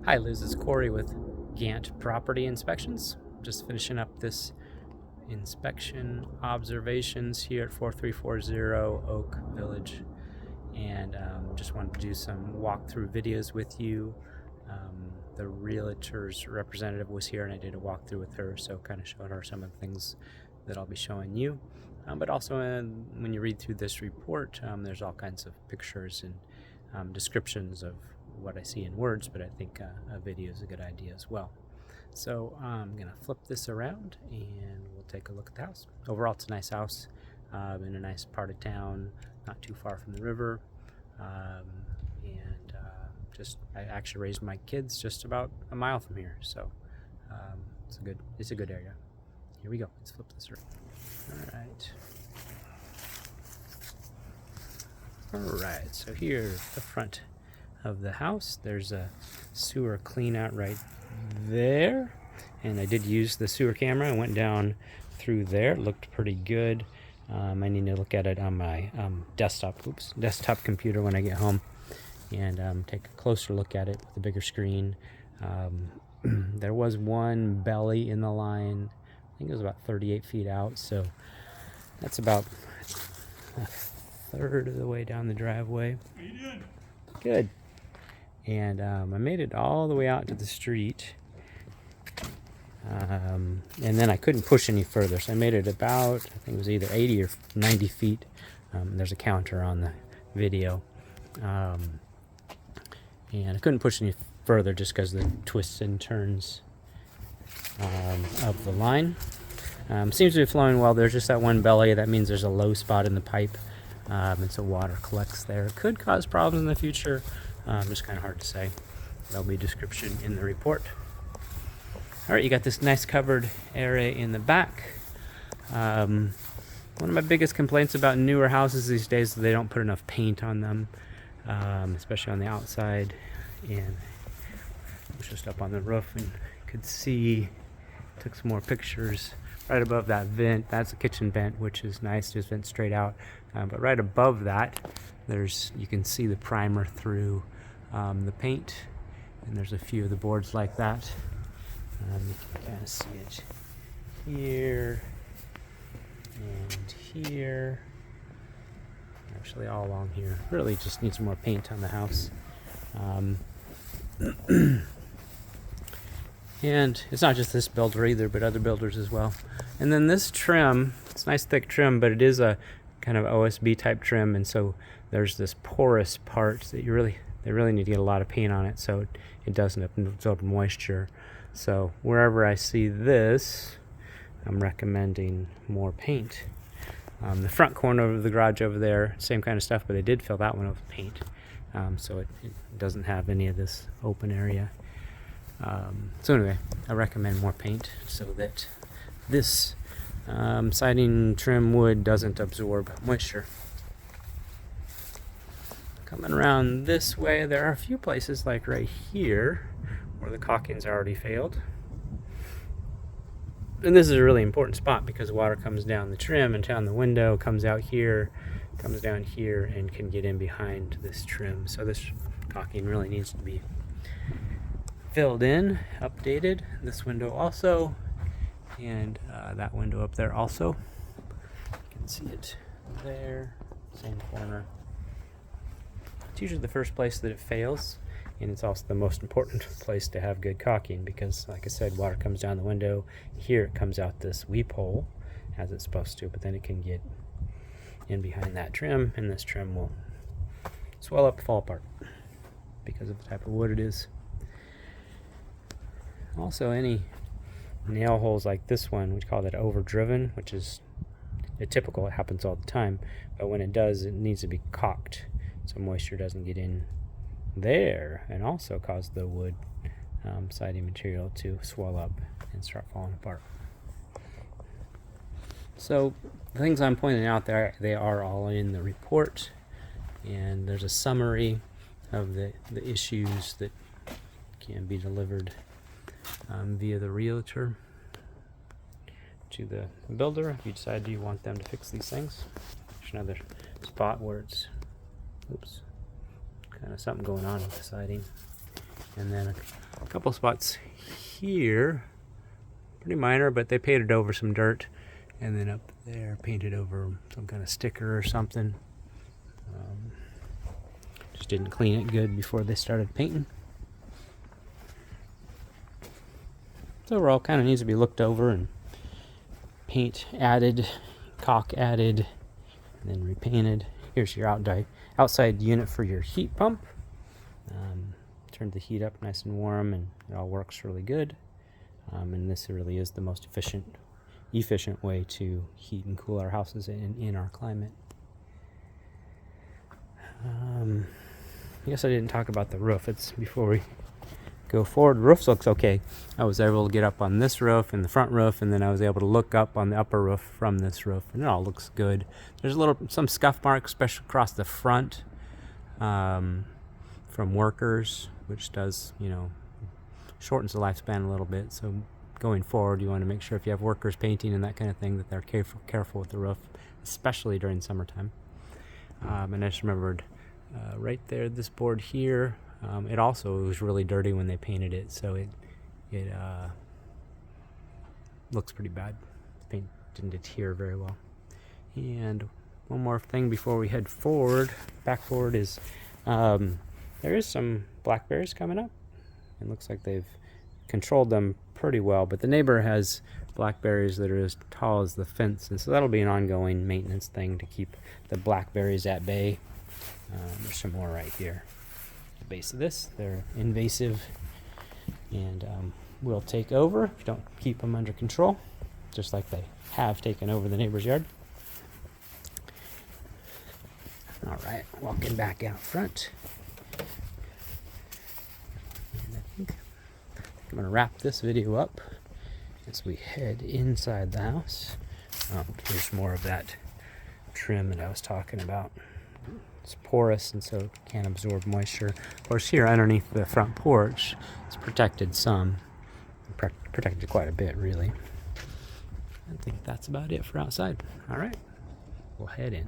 Hi Liz, it's Corey with Gant Property Inspections. Just finishing up this inspection observations here at 4340 Oak Village, and just wanted to do some walkthrough videos with you. The realtor's representative was here and I did a walkthrough with her, so kind of showing her some of the things that I'll be showing you. But also when you read through this report, there's all kinds of pictures and descriptions of what I see in words, but I think a video is a good idea as well. So I'm gonna flip this around and we'll take a look at the house. Overall, it's a nice house in a nice part of town, not too far from the river. I actually raised my kids just about a mile from here, so it's a good area. Here we go. Let's flip this around. All right. So here's the front of the house. There's a sewer clean out right there, and I did use the sewer camera. I went down through there. It looked pretty good. I need to look at it on my desktop computer when I get home and take a closer look at it with a bigger screen. There was one belly in the line. I think it was about 38 feet out, so that's about a third of the way down the driveway. How you doing? Good. And I made it all the way out to the street, and then I couldn't push any further, so I made it about, I think it was either 80 or 90 feet. There's a counter on the video, and I couldn't push any further just because of the twists and turns of the line. Seems to be flowing well. There's just that one belly. That means there's a low spot in the pipe, and so water collects there. It could cause problems in the future. It's kind of hard to say. There'll be a description in the report. All right, you got this nice covered area in the back. One of my biggest complaints about newer houses these days is they don't put enough paint on them, especially on the outside. And I was just up on the roof and could see, took some more pictures right above that vent. That's a kitchen vent, which is nice, just vent straight out. But right above that, you can see the primer through the paint, and there's a few of the boards like that. You can kind of see it here and here, actually all along here. Really just needs more paint on the house. And it's not just this builder either, but other builders as well. And then this trim, it's nice thick trim, but it is a kind of OSB type trim, and so there's this porous part that they really need to get a lot of paint on it so it doesn't absorb moisture. So wherever I see this, I'm recommending more paint. The front corner of the garage over there, same kind of stuff, but they did fill that one with paint, so it doesn't have any of this open area. So anyway, I recommend more paint so that this siding trim wood doesn't absorb moisture. Coming around this way, there are a few places like right here where the caulking's already failed. And this is a really important spot because water comes down the trim and down the window, comes out here, comes down here, and can get in behind this trim. So this caulking really needs to be filled in, updated. This window also, and that window up there also. You can see it there, same corner. It's usually the first place that it fails, and it's also the most important place to have good caulking because, like I said, water comes down the window. Here it comes out this weep hole as it's supposed to, but then it can get in behind that trim, and this trim will swell up, fall apart because of the type of wood it is. Also, any nail holes like this one, we call that overdriven, which is typical. It happens all the time, but when it does, it needs to be caulked so moisture doesn't get in there and also cause the wood siding material to swell up and start falling apart. So the things I'm pointing out there, they are all in the report, and there's a summary of the issues that can be delivered via the realtor to the builder if you decide you want them to fix these things. There's another spot where it's kind of something going on with the siding, and then A couple spots here, pretty minor, but they painted over some dirt, and then up there painted over some kind of sticker or something. Just didn't clean it good before they started painting. So overall, kind of needs to be looked over and paint added, caulk added, and then repainted. Here's your outside unit for your heat pump. Turned the heat up nice and warm, and it all works really good. And this really is the most efficient way to heat and cool our houses in our climate. I guess I didn't talk about the roof. It's before we go forward. The roof looks okay. I was able to get up on this roof and the front roof, and then I was able to look up on the upper roof from this roof, and it all looks good. There's some scuff marks, especially across the front, from workers, which does, shortens the lifespan a little bit. So going forward, you want to make sure if you have workers painting and that kind of thing that they're careful with the roof, especially during summertime. And I just remembered right there, this board here, it also was really dirty when they painted it, so it looks pretty bad. The paint didn't adhere very well. And one more thing before we head back forward is there is some blackberries coming up. It looks like they've controlled them pretty well, but the neighbor has blackberries that are as tall as the fence, and so that'll be an ongoing maintenance thing to keep the blackberries at bay. There's some more right here at the base of this. They're invasive and will take over if you don't keep them under control, just like they have taken over the neighbor's yard. All right, walking back out front. And I think I'm going to wrap this video up as we head inside the house. Here's more of that trim that I was talking about. It's porous, and so it can't absorb moisture. Of course, here underneath the front porch, it's protected some. Protected quite a bit, really. I think that's about it for outside. All right, we'll head in.